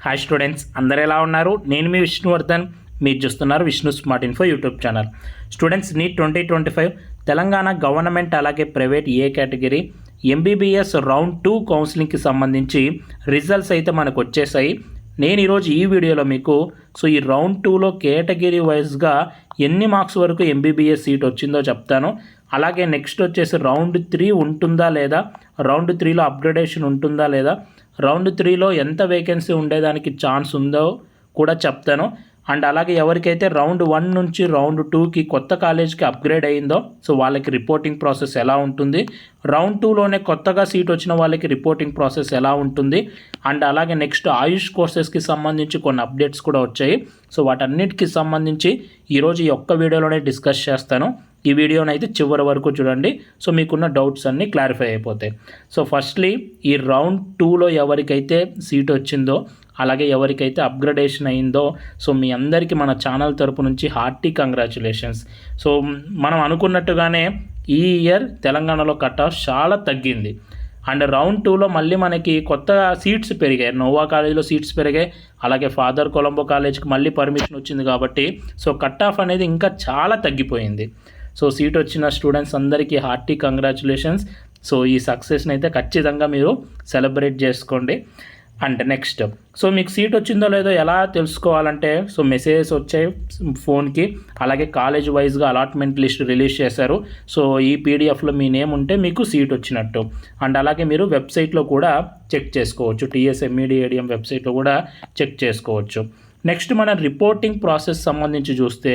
Hi students, అందరు ఎలా ఉన్నారు? నేను మీ విష్ణువర్ధన్. మీరు చూస్తున్నారు Vishnu smart info YouTube channel. Students, NEET 2025 Telangana government అలాగే private A category MBBS round 2 కౌన్సిలింగ్కి సంబంధించి రిజల్ట్స్ అయితే మనకు వచ్చేసాయి. నేను ఈరోజు ఈ వీడియోలో మీకు ఈ రౌండ్ 2లో కేటగిరీ వైజ్గా ఎన్ని మార్క్స్ వరకు ఎంబీబీఎస్ సీట్ వచ్చిందో చెప్తాను. అలాగే నెక్స్ట్ వచ్చేసి రౌండ్ 3 ఉంటుందా లేదా, రౌండ్ 3లో అప్గ్రేడేషన్ ఉంటుందా లేదా, రౌండ్ 3లో ఎంత వేకెన్సీ ఉండేదానికి ఛాన్స్ ఉందో కూడా చెప్తాను. అండ్ అలాగే ఎవరికైతే రౌండ్ 1 నుంచి రౌండ్ 2కి కొత్త కాలేజ్కి అప్గ్రేడ్ అయ్యిందో వాళ్ళకి రిపోర్టింగ్ ప్రాసెస్ ఎలా ఉంటుంది, రౌండ్ 2లోనే కొత్తగా సీట్ వచ్చిన వాళ్ళకి రిపోర్టింగ్ ప్రాసెస్ ఎలా ఉంటుంది, అండ్ అలాగే నెక్స్ట్ ఆయుష్ కోర్సెస్కి సంబంధించి కొన్ని అప్డేట్స్ కూడా వచ్చాయి. వాటన్నిటికి సంబంధించి ఈరోజు ఈ ఒక్క వీడియోలోనే డిస్కస్ చేస్తాను. ఈ వీడియోని అయితే చివరి వరకు చూడండి. మీకున్న డౌట్స్ అన్నీ క్లారిఫై అయిపోతాయి. ఫస్ట్లీ ఈ రౌండ్ 2లో ఎవరికైతే సీట్ వచ్చిందో అలాగే ఎవరికైతే అప్గ్రేడేషన్ అయిందో మీ అందరికీ మన ఛానల్ తరపు నుంచి హార్టీ కంగ్రాచులేషన్స్. మనం అనుకున్నట్టుగానే ఈ ఇయర్ తెలంగాణలో కట్ ఆఫ్ చాలా తగ్గింది. అండ్ రౌండ్ 2లో మళ్ళీ మనకి కొత్త సీట్స్ పెరిగాయి. నోవా కాలేజ్లో సీట్స్ పెరిగాయి, అలాగే ఫాదర్ కొలంబో కాలేజ్కి మళ్ళీ పర్మిషన్ వచ్చింది కాబట్టి కట్ ఆఫ్ అనేది ఇంకా చాలా తగ్గిపోయింది. సీట్ వచ్చిన స్టూడెంట్స్ అందరికీ హార్టీ కంగ్రాచులేషన్స్. ఈ సక్సెస్ని అయితే ఖచ్చితంగా మీరు సెలబ్రేట్ చేసుకోండి. అండ్ నెక్స్ట్ మీకు సీట్ వచ్చిందో లేదో ఎలా తెలుసుకోవాలంటే మెసేజెస్ వచ్చాయి ఫోన్కి, అలాగే కాలేజ్ వైజ్గా అలాట్మెంట్ లిస్ట్ రిలీజ్ చేశారు. ఈ పీడిఎఫ్లో మీ నేమ్ ఉంటే మీకు సీట్ వచ్చినట్టు. అండ్ అలాగే మీరు వెబ్సైట్లో కూడా చెక్ చేసుకోవచ్చు, TSMED-ADM వెబ్సైట్లో కూడా చెక్ చేసుకోవచ్చు. నెక్స్ట్ మన రిపోర్టింగ్ ప్రాసెస్ సంబంధించి చూస్తే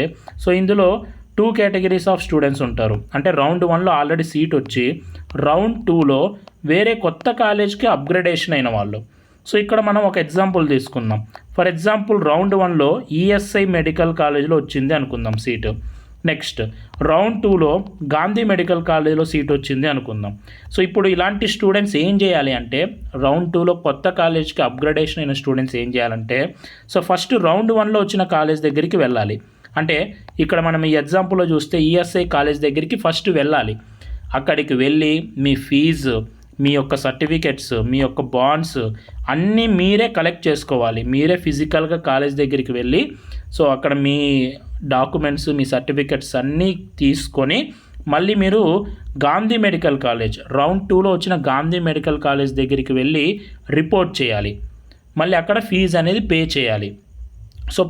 ఇందులో 2 కేటగిరీస్ ఆఫ్ స్టూడెంట్స్ ఉంటారు. అంటే రౌండ్ 1లో ఆల్రెడీ సీట్ వచ్చి రౌండ్ 2లో వేరే కొత్త కాలేజ్కి అప్గ్రేడేషన్ అయిన వాళ్ళు. ఇక్కడ మనం ఒక ఎగ్జాంపుల్ తీసుకుందాం. ఫర్ ఎగ్జాంపుల్ రౌండ్ 1లో ESI మెడికల్ కాలేజ్లో వచ్చింది అనుకుందాం సీటు. నెక్స్ట్ రౌండ్ 2లో గాంధీ మెడికల్ కాలేజ్లో సీట్ వచ్చింది అనుకుందాం. ఇప్పుడు ఇలాంటి స్టూడెంట్స్ ఏం చేయాలి అంటే, రౌండ్ 2లో కొత్త కాలేజ్కి అప్గ్రేడేషన్ అయిన స్టూడెంట్స్ ఏం చేయాలంటే ఫస్ట్ రౌండ్ 1లో వచ్చిన కాలేజ్ దగ్గరికి వెళ్ళాలి. అంటే ఇక్కడ మనం ఈ ఎగ్జాంపుల్లో చూస్తే ESI కాలేజ్ దగ్గరికి ఫస్ట్ వెళ్ళాలి. అక్కడికి వెళ్ళి మీ ఫీజు, మీ యొక్క సర్టిఫికెట్స్, మీ యొక్క బాండ్స్ అన్నీ మీరే కలెక్ట్ చేసుకోవాలి. మీరే ఫిజికల్గా కాలేజ్ దగ్గరికి వెళ్ళి అక్కడ మీ డాక్యుమెంట్స్, మీ సర్టిఫికెట్స్ అన్నీ తీసుకొని మళ్ళీ మీరు గాంధీ మెడికల్ కాలేజ్ రౌండ్ 2లో వచ్చిన గాంధీ మెడికల్ కాలేజ్ దగ్గరికి వెళ్ళి రిపోర్ట్ చేయాలి. మళ్ళీ అక్కడ ఫీజు అనేది పే చేయాలి.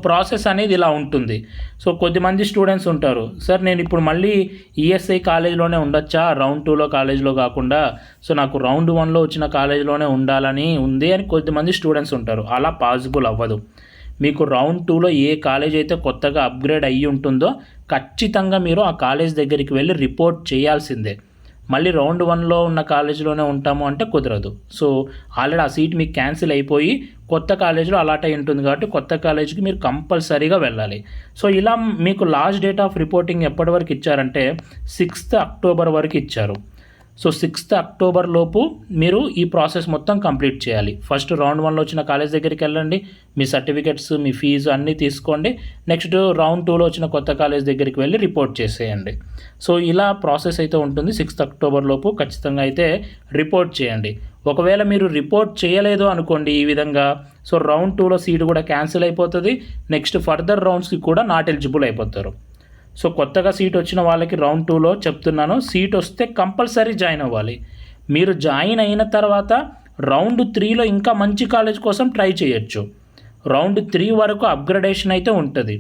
ప్రాసెస్ అనేది ఇలా ఉంటుంది. కొద్దిమంది స్టూడెంట్స్ ఉంటారు, సార్ నేను ఇప్పుడు మళ్ళీ ESI కాలేజ్లోనే ఉండొచ్చా, రౌండ్ 2లో కాలేజ్లో కాకుండా, నాకు రౌండ్ 1లో వచ్చిన కాలేజ్లోనే ఉండాలని ఉంది అని కొద్దిమంది స్టూడెంట్స్ ఉంటారు. అలా పాసిబుల్ అవ్వదు. మీకు రౌండ్ 2లో ఏ కాలేజ్ అయితే కొత్తగా అప్గ్రేడ్ అయ్యి ఉంటుందో ఖచ్చితంగా మీరు ఆ కాలేజ్ దగ్గరికి వెళ్ళి రిపోర్ట్ చేయాల్సిందే. మళ్ళీ రౌండ్ 1లో ఉన్న కాలేజీలోనే ఉంటాము అంటే కుదరదు. ఆల్రెడీ ఆ సీట్ మీకు క్యాన్సిల్ అయిపోయి కొత్త కాలేజీలో అలాట్ అయి ఉంటుంది కాబట్టి కొత్త కాలేజీకి మీరు కంపల్సరీగా వెళ్ళాలి. ఇలా మీకు లాస్ట్ డేట్ ఆఫ్ రిపోర్టింగ్ ఎప్పటి వరకు ఇచ్చారంటే 6th అక్టోబర్ వరకు ఇచ్చారు. 6th అక్టోబర్ లోపు మీరు ఈ ప్రాసెస్ మొత్తం కంప్లీట్ చేయాలి. ఫస్ట్ రౌండ్ 1లో వచ్చిన కాలేజ్ దగ్గరికి వెళ్ళండి, మీ సర్టిఫికెట్స్, మీ ఫీజు అన్నీ తీసుకోండి. నెక్స్ట్ రౌండ్ 2లో వచ్చిన కొత్త కాలేజ్ దగ్గరికి వెళ్ళి రిపోర్ట్ చేసేయండి. ఇలా ప్రాసెస్ అయితే ఉంటుంది. 6th అక్టోబర్ లోపు ఖచ్చితంగా అయితే రిపోర్ట్ చేయండి. ఒకవేళ మీరు రిపోర్ట్ చేయలేదు అనుకోండి ఈ విధంగా, రౌండ్ 2లో సీటు కూడా క్యాన్సిల్ అయిపోతుంది. నెక్స్ట్ ఫర్దర్ రౌండ్స్కి కూడా నాట్ ఎలిజిబుల్ అయిపోతారు. కొత్తగా సీట్ వచ్చిన వాళ్ళకి రౌండ్ 2లో చెప్తున్నాను, సీట్ వస్తే కంపల్సరీ జాయిన్ అవ్వాలి. మీరు జాయిన్ అయిన తర్వాత రౌండ్ 3లో ఇంకా మంచి కాలేజ్ కోసం ట్రై చేయొచ్చు. రౌండ్ 3 వరకు అప్గ్రేడేషన్ అయితే ఉంటుంది.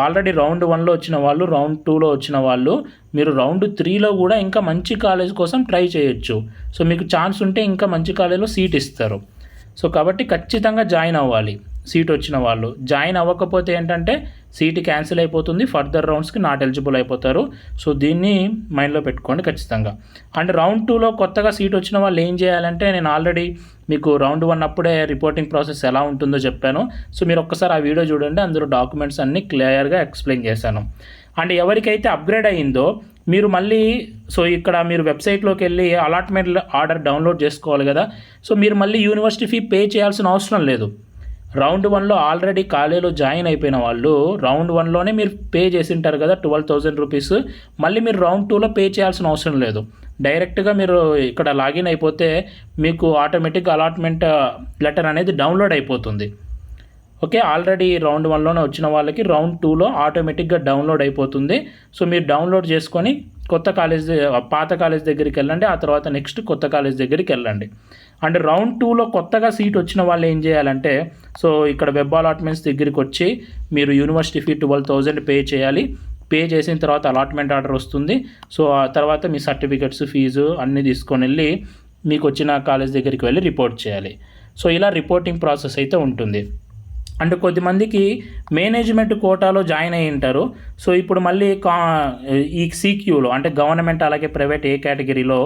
ఆల్రెడీ రౌండ్ 1లో వచ్చిన వాళ్ళు, రౌండ్ 2లో వచ్చిన వాళ్ళు, మీరు రౌండ్ 3లో కూడా ఇంకా మంచి కాలేజ్ కోసం ట్రై చేయొచ్చు. మీకు ఛాన్స్ ఉంటే ఇంకా మంచి కాలేజ్లో సీట్ ఇస్తారు. కాబట్టి ఖచ్చితంగా జాయిన్ అవ్వాలి. సీట్ వచ్చిన వాళ్ళు జాయిన్ అవ్వకపోతే ఏంటంటే సీట్ క్యాన్సిల్ అయిపోతుంది, ఫర్దర్ రౌండ్స్కి నాట్ ఎలిజిబుల్ అయిపోతారు. దీన్ని మైండ్లో పెట్టుకోండి ఖచ్చితంగా. అండ్ రౌండ్ 2లో కొత్తగా సీట్ వచ్చిన వాళ్ళు ఏం చేయాలంటే, నేను ఆల్రెడీ మీకు రౌండ్ 1 అప్పుడే రిపోర్టింగ్ ప్రాసెస్ ఎలా ఉంటుందో చెప్పాను. మీరు ఒక్కసారి ఆ వీడియో చూడండి, అందులో డాక్యుమెంట్స్ అన్నీ క్లియర్గా ఎక్స్ప్లెయిన్ చేశాను. అండ్ ఎవరికైతే అప్గ్రేడ్ అయ్యిందో మీరు మళ్ళీ ఇక్కడ మీరు వెబ్సైట్లోకి వెళ్ళి అలాట్మెంట్ ఆర్డర్ డౌన్లోడ్ చేసుకోవాలి కదా. మీరు మళ్ళీ యూనివర్సిటీ ఫీ పే చేయాల్సిన అవసరం లేదు. రౌండ్ 1లో ఆల్రెడీ కాలేజీలో జాయిన్ అయిపోయిన వాళ్ళు రౌండ్ 1లోనే మీరు పే చేసి ఉంటారు కదా 12,000 రూపీస్. మళ్ళీ మీరు రౌండ్ 2లో పే చేయాల్సిన అవసరం లేదు. డైరెక్ట్గా మీరు ఇక్కడ లాగిన్ అయిపోతే మీకు ఆటోమేటిక్గా అలాట్మెంట్ లెటర్ అనేది డౌన్లోడ్ అయిపోతుంది. ఓకే, ఆల్రెడీ రౌండ్ 1లోనే వచ్చిన వాళ్ళకి రౌండ్ 2లో ఆటోమేటిక్గా డౌన్లోడ్ అయిపోతుంది. సో మీరు డౌన్లోడ్ చేసుకొని పాత కాలేజ్ దగ్గరికి వెళ్ళండి, ఆ తర్వాత నెక్స్ట్ కొత్త కాలేజ్ దగ్గరికి వెళ్ళండి. అండ్ రౌండ్ 2లో కొత్తగా సీట్ వచ్చిన వాళ్ళు ఏం చేయాలంటే, సో ఇక్కడ వెబ్ అలాట్మెంట్స్ దగ్గరికి వచ్చి మీరు యూనివర్సిటీ ఫీ 12,000 పే చేయాలి. పే చేసిన తర్వాత అలాట్మెంట్ ఆర్డర్ వస్తుంది. సో ఆ తర్వాత మీ సర్టిఫికెట్స్, ఫీజు అన్నీ తీసుకొని వెళ్ళి మీకు వచ్చిన కాలేజ్ దగ్గరికి వెళ్ళి రిపోర్ట్ చేయాలి. సో ఇలా రిపోర్టింగ్ ప్రాసెస్ అయితే ఉంటుంది. అండ్ కొద్దిమందికి మేనేజ్మెంట్ కోటాలో జాయిన్ అయ్యి ఉంటారు. సో ఇప్పుడు మళ్ళీ ఈ సీక్యూలో అంటే గవర్నమెంట్ అలాగే ప్రైవేట్ ఏ కేటగిరీలో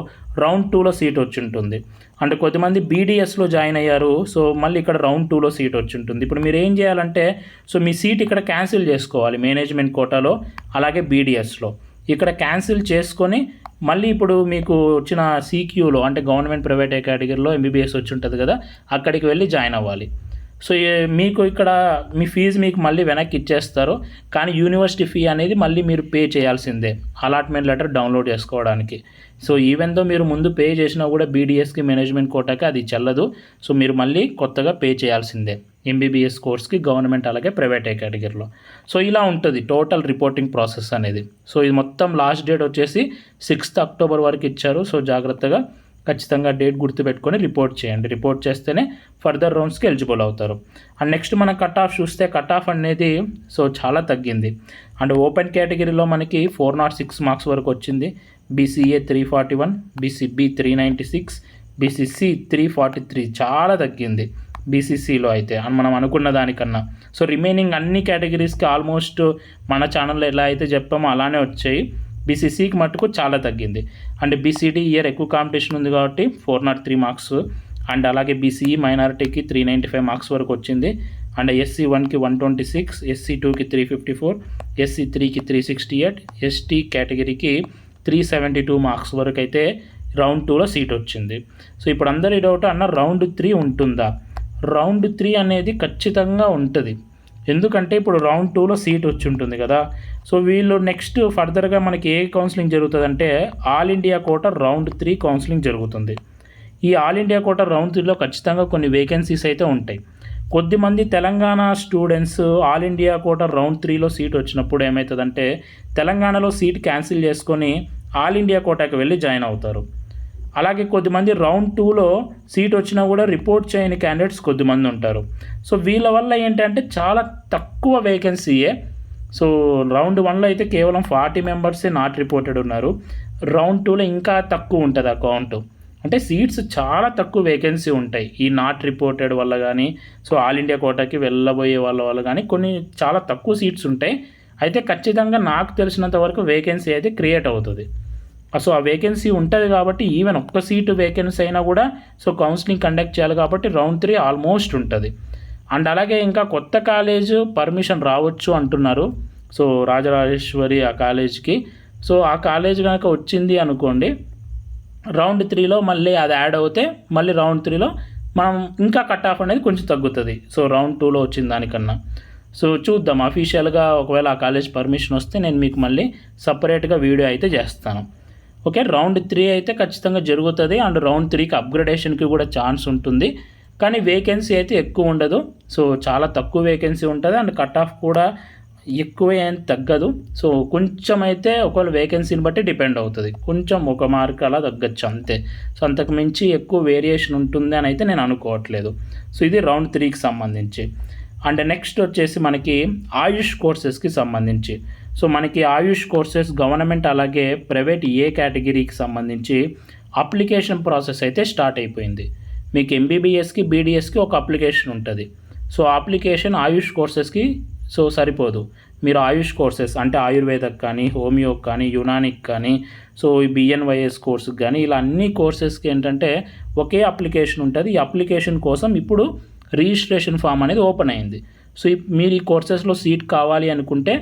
రౌండ్ 2లో సీట్ వచ్చి ఉంటుంది. అంటే కొద్దిమంది బీడీఎస్లో జాయిన్ అయ్యారు. సో మళ్ళీ ఇక్కడ రౌండ్ 2లో సీట్ వచ్చి ఉంటుంది. ఇప్పుడు మీరు ఏం చేయాలంటే, సో మీ సీట్ ఇక్కడ క్యాన్సిల్ చేసుకోవాలి మేనేజ్మెంట్ కోటాలో అలాగే బీడీఎస్లో. ఇక్కడ క్యాన్సిల్ చేసుకొని మళ్ళీ ఇప్పుడు మీకు వచ్చిన సీక్యూలో అంటే గవర్నమెంట్ ప్రైవేట్ ఏ కేటగిరీలో ఎంబీబీఎస్ వచ్చి ఉంటుంది కదా, అక్కడికి వెళ్ళి జాయిన్ అవ్వాలి. సో మీకు ఇక్కడ మీ ఫీజు మీకు మళ్ళీ వెనక్కి ఇచ్చేస్తారు, కానీ యూనివర్సిటీ ఫీ అనేది మళ్ళీ మీరు పే చేయాల్సిందే అలాట్మెంట్ లెటర్ డౌన్లోడ్ చేసుకోవడానికి. సో ఈవెన్ దో మీరు ముందు పే చేసినా కూడా బీడీఎస్కి మేనేజ్మెంట్ కోటాకి అది చెల్లదు. సో మీరు మళ్ళీ కొత్తగా పే చేయాల్సిందే ఎంబీబీఎస్ కోర్స్కి గవర్నమెంట్ అలాగే ప్రైవేట్ ఏ కేటగిరీలో. సో ఇలా ఉంటుంది టోటల్ రిపోర్టింగ్ ప్రాసెస్ అనేది. సో ఇది మొత్తం లాస్ట్ డేట్ వచ్చేసి 6th అక్టోబర్ వరకు ఇచ్చారు. సో జాగ్రత్తగా ఖచ్చితంగా డేట్ గుర్తుపెట్టుకొని రిపోర్ట్ చేయండి. రిపోర్ట్ చేస్తేనే ఫర్దర్ రౌండ్స్కి ఎలిజిబుల్ అవుతారు. అండ్ నెక్స్ట్ మన కట్ ఆఫ్ చూస్తే కట్ ఆఫ్ అనేది సో చాలా తగ్గింది. అండ్ ఓపెన్ కేటగిరీలో మనకి 406 మార్క్స్ వరకు వచ్చింది. బీసీఏ 341, బీసీబీ 396, బీసీసీ 343, చాలా తగ్గింది బీసీసీలో అయితే మనం అనుకున్న దానికన్నా. సో రిమైనింగ్ అన్ని కేటగిరీస్కి ఆల్మోస్ట్ మన ఛానల్లో ఎలా అయితే చెప్పామో అలానే వచ్చాయి. బీసీసీకి మట్టుకు చాలా తగ్గింది. అండ్ బీసీడీ ఇయర్ ఎక్కువ కాంపిటీషన్ ఉంది కాబట్టి 403 మార్క్స్. అండ్ అలాగే బీసీఈ మైనారిటీకి 395 మార్క్స్ వరకు వచ్చింది. అండ్ ఎస్సీ 1కి 126, ఎస్సీ 2కి 354, ఎస్సీ 3కి 368, ఎస్టీ కేటగిరీకి 372 మార్క్స్ వరకు అయితే రౌండ్ 2లో సీట్ వచ్చింది. సో ఇప్పుడు అందరి డౌట్, అన్న రౌండ్ 3 ఉంటుందా? రౌండ్ 3 అనేది ఖచ్చితంగా ఉంటుంది. ఎందుకంటే ఇప్పుడు రౌండ్ 2లో సీట్ వచ్చి ఉంటుంది కదా. సో వీళ్ళు నెక్స్ట్ ఫర్దర్గా మనకి ఏ కౌన్సిలింగ్ జరుగుతుందంటే all India quota round 3 counselling జరుగుతుంది. ఈ ఆల్ ఇండియా కోటా రౌండ్ 3లో ఖచ్చితంగా కొన్ని వేకెన్సీస్ అయితే ఉంటాయి. కొద్దిమంది Telangana students all India quota round 3లో సీట్ వచ్చినప్పుడు ఏమవుతుందంటే తెలంగాణలో సీట్ క్యాన్సిల్ చేసుకొని ఆల్ ఇండియా కోటాకి వెళ్ళి జాయిన్ అవుతారు. అలాగే కొద్దిమంది రౌండ్ 2లో సీట్ వచ్చినా కూడా రిపోర్ట్ చేయని క్యాండిడేట్స్ కొద్దిమంది ఉంటారు. సో వీళ్ళ వల్ల ఏంటంటే చాలా తక్కువ వేకెన్సీయే. సో రౌండ్ 1లో అయితే కేవలం 40 మెంబర్సే నాట్ రిపోర్టెడ్ ఉన్నారు. రౌండ్ 2లో ఇంకా తక్కువ ఉంటుంది అకౌంట్. అంటే సీట్స్ చాలా తక్కువ వేకెన్సీ ఉంటాయి ఈ నాట్ రిపోర్టెడ్ వల్ల కానీ, సో ఆల్ ఇండియా కోటాకి వెళ్ళబోయే వాళ్ళ వల్ల కానీ కొన్ని చాలా తక్కువ సీట్స్ ఉంటాయి. అయితే ఖచ్చితంగా నాకు తెలిసినంత వరకు వేకెన్సీ అయితే క్రియేట్ అవుతుంది. సో ఆ వేకెన్సీ ఉంటుంది కాబట్టి ఈవెన్ ఒక్క సీటు వేకెన్సీ అయినా కూడా సో కౌన్సిలింగ్ కండక్ట్ చేయాలి కాబట్టి రౌండ్ 3 ఆల్మోస్ట్ ఉంటుంది. అండ్ అలాగే ఇంకా కొత్త కాలేజ్ పర్మిషన్ రావచ్చు అంటున్నారు. సో రాజరాజేశ్వరి ఆ కాలేజ్కి, సో ఆ కాలేజ్ కనుక వచ్చింది అనుకోండి రౌండ్ 3లో మళ్ళీ అది యాడ్ అవుతే మళ్ళీ రౌండ్ 3లో మనం ఇంకా కట్ ఆఫ్ అనేది కొంచెం తగ్గుతుంది. సో రౌండ్ 2లో వచ్చిన దానికన్నా. సో చూద్దాం అఫీషియల్గా ఒకవేళ ఆ కాలేజ్ పర్మిషన్ వస్తే నేను మీకు మళ్ళీ సపరేట్గా వీడియో అయితే చేస్తాను. ఓకే, రౌండ్ 3 అయితే ఖచ్చితంగా జరుగుతుంది. అండ్ రౌండ్ 3కి అప్గ్రేడేషన్కి కూడా ఛాన్స్ ఉంటుంది, కానీ వేకెన్సీ అయితే ఎక్కువ ఉండదు. సో చాలా తక్కువ వేకెన్సీ ఉంటుంది. అండ్ కట్ ఆఫ్ కూడా ఎక్కువ ఏం తగ్గదు. సో కొంచెం అయితే ఒకవేళ వేకెన్సీని బట్టి డిపెండ్ అవుతుంది, కొంచెం ఒక మార్క్ అలా తగ్గచ్చు అంతే. సో అంతకు మించి ఎక్కువ వేరియేషన్ ఉంటుంది అని అయితే నేను అనుకోవట్లేదు. సో ఇది రౌండ్ 3కి సంబంధించి. అండ్ నెక్స్ట్ వచ్చేసి మనకి ఆయుష్ కోర్సెస్కి సంబంధించి. సో మనకి ఆయుష్ కోర్సెస్ గవర్నమెంట్ అలాగే ప్రైవేట్ ఏ కేటగిరీకి సంబంధించి అప్లికేషన్ ప్రాసెస్ అయితే స్టార్ట్ అయిపోయింది. మీకు ఎంబీబీఎస్కి బీడీఎస్కి ఒక అప్లికేషన్ ఉంటుంది. సో అప్లికేషన్ ఆయుష్ కోర్సెస్కి సో సరిపోదు. మీరు ఆయుష్ కోర్సెస్ అంటే ఆయుర్వేదక్ కానీ, హోమియోకి కానీ, యునానిక్ కానీ, సో ఈ బిఎన్వైఎస్ కోర్సుకి కానీ ఇలా అన్ని కోర్సెస్కి ఏంటంటే ఒకే అప్లికేషన్ ఉంటుంది. ఈ అప్లికేషన్ కోసం ఇప్పుడు రిజిస్ట్రేషన్ ఫామ్ అనేది ఓపెన్ అయింది. సో మీరు ఈ కోర్సెస్లో సీట్ కావాలి అనుకుంటే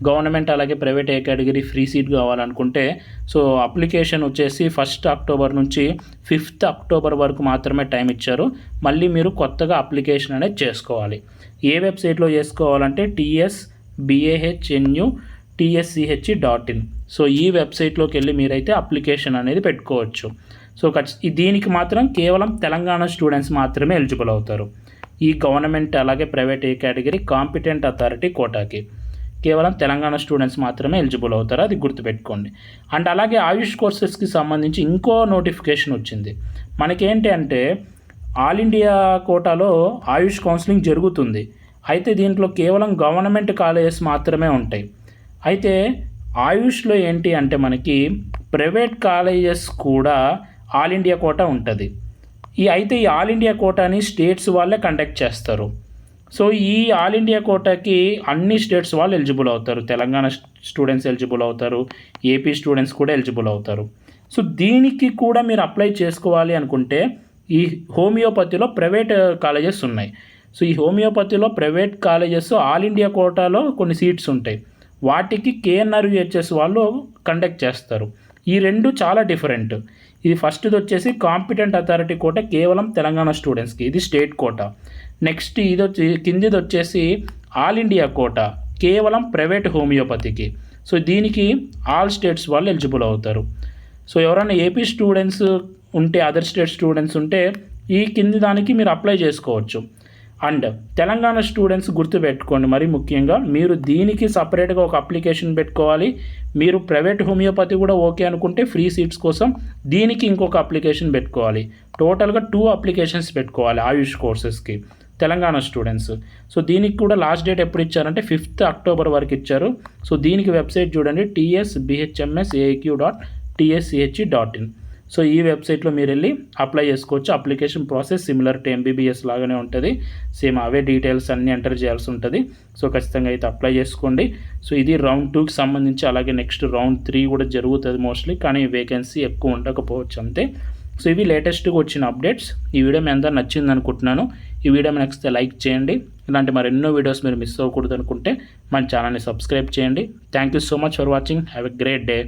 గవర్నమెంట్ అలాగే private A category free seat కావాలనుకుంటే సో అప్లికేషన్ వచ్చేసి 1st అక్టోబర్ నుంచి 5th అక్టోబర్ వరకు మాత్రమే టైం ఇచ్చారు. మళ్ళీ మీరు కొత్తగా అప్లికేషన్ అనేది చేసుకోవాలి. ఏ వెబ్సైట్లో చేసుకోవాలంటే tsbahnu.tsch.in. సో ఈ వెబ్సైట్లోకి వెళ్ళి మీరైతే అప్లికేషన్ అనేది పెట్టుకోవచ్చు. సో దీనికి మాత్రం కేవలం తెలంగాణ స్టూడెంట్స్ మాత్రమే ఎలిజిబుల్ అవుతారు. ఈ గవర్నమెంట్ అలాగే private A category competent authority కోటాకి కేవలం తెలంగాణ స్టూడెంట్స్ మాత్రమే ఎలిజిబుల్ అవుతారు, అది గుర్తుపెట్టుకోండి. అండ్ అలాగే ఆయుష్ కోర్సెస్కి సంబంధించి ఇంకో నోటిఫికేషన్ వచ్చింది. మనకేంటి అంటే ఆల్ ఇండియా కోటాలో ఆయుష్ కౌన్సిలింగ్ జరుగుతుంది. అయితే దీంట్లో కేవలం గవర్నమెంట్ కాలేజెస్ మాత్రమే ఉంటాయి. అయితే ఆయుష్లో ఏంటి అంటే మనకి ప్రైవేట్ కాలేజెస్ కూడా ఆల్ ఇండియా కోటా ఉంటుంది. అయితే ఈ ఆల్ ఇండియా కోటాని స్టేట్స్ వాళ్ళే కండక్ట్ చేస్తారు. సో ఈ ఆల్ ఇండియా కోటాకి అన్ని స్టేట్స్ వాళ్ళు ఎలిజిబుల్ అవుతారు. తెలంగాణ స్టూడెంట్స్ ఎలిజిబుల్ అవుతారు, ఏపీ స్టూడెంట్స్ కూడా ఎలిజిబుల్ అవుతారు. సో దీనికి కూడా మీరు అప్లై చేసుకోవాలి అనుకుంటే ఈ హోమియోపతిలో ప్రైవేట్ కాలేజెస్ ఉన్నాయి. సో ఈ హోమియోపతిలో ప్రైవేట్ కాలేజెస్ ఆల్ ఇండియా కోటాలో కొన్ని సీట్స్ ఉంటాయి. వాటికి కేఎన్ఆర్యుహెచ్ఎస్ వాళ్ళు కండక్ట్ చేస్తారు. ఈ రెండు చాలా డిఫరెంట్. ఇది ఫస్ట్ది వచ్చేసి కాంపిటెంట్ అథారిటీ కోట కేవలం తెలంగాణ స్టూడెంట్స్కి, ఇది స్టేట్ కోట. నెక్స్ట్ కిందిది వచ్చేసి ఆల్ ఇండియా కోట కేవలం ప్రైవేట్ హోమియోపతికి. సో దీనికి ఆల్ స్టేట్స్ వాళ్ళు ఎలిజిబుల్ అవుతారు. సో ఎవరైనా ఏపీ స్టూడెంట్స్ ఉంటే, అదర్ స్టేట్ స్టూడెంట్స్ ఉంటే ఈ కింది దానికి మీరు అప్లై చేసుకోవచ్చు. అండ్ తెలంగాణ స్టూడెంట్స్ గుర్తుపెట్టుకోండి, మరి ముఖ్యంగా మీరు దీనికి సపరేట్గా ఒక అప్లికేషన్ పెట్టుకోవాలి. మీరు ప్రైవేట్ హోమియోపతి కూడా ఓకే అనుకుంటే ఫ్రీ సీట్స్ కోసం దీనికి ఇంకొక అప్లికేషన్ పెట్టుకోవాలి. టోటల్గా 2 అప్లికేషన్స్ పెట్టుకోవాలి ఆయుష్ కోర్సెస్కి తెలంగాణ స్టూడెంట్స్. సో దీనికి కూడా లాస్ట్ డేట్ ఎప్పుడు ఇచ్చారంటే 5th అక్టోబర్ వరకు ఇచ్చారు. సో దీనికి వెబ్సైట్ చూడండి, tsbhmsaaq.tsch.in. సో ఈ వెబ్సైట్లో మీరు వెళ్ళి అప్లై చేసుకోవచ్చు. Application process similar to MBBS లాగానే ఉంటుంది. సేమ్ అవే డీటెయిల్స్ అన్నీ ఎంటర్ చేయాల్సి ఉంటుంది. సో ఖచ్చితంగా అయితే అప్లై చేసుకోండి. సో ఇది రౌండ్ 2కి సంబంధించి. అలాగే నెక్స్ట్ రౌండ్ 3 కూడా జరుగుతుంది మోస్ట్లీ, కానీ వేకెన్సీ ఎక్కువ ఉండకపోవచ్చు అంతే. సో ఇవి లేటెస్ట్గా వచ్చిన అప్డేట్స్. ఈ వీడియో మీ అందరూ నచ్చింది అనుకుంటున్నాను. ఈ వీడియో మీకు నచ్చితే లైక్ చేయండి. ఇలాంటి మరెన్నో వీడియోస్ మీరు మిస్ అవ్వకూడదు అనుకుంటే మన ఛానల్ని సబ్స్క్రైబ్ చేయండి. Thank you so much for watching. Have a great day.